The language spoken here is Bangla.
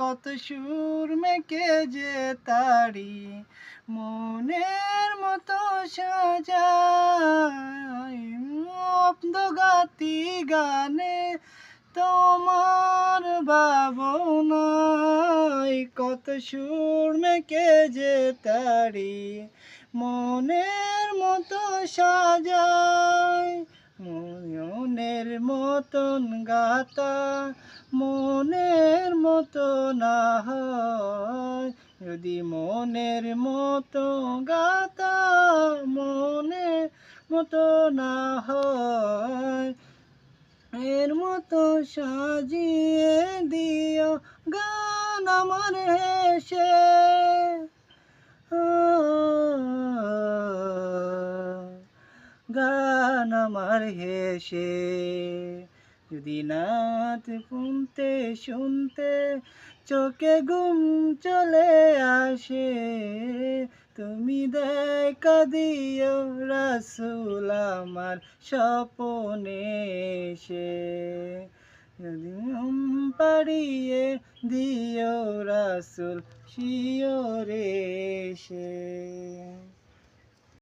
কত সুর মেকে যে তারি মনের মতো সাজাই গাতি গানে তোমার ভাবনায় কত সুর মেকে যে তারি মনের মতো সাজায় মনের মতন গাতা মনের মতো না হয় যদি মনের মতো গাতা মনের মতো না হয় এর মতো সাজিয়ে দিও গান আমার হেসে গান আমার হেসে যদি নাত শুনতে শুনতে চোখে ঘুম চলে আসে তুমি দেখা দিও রাসূল আমার স্বপনে এসে যদি পাড়িয়ে দিও রাসূল শিয়রে এসে।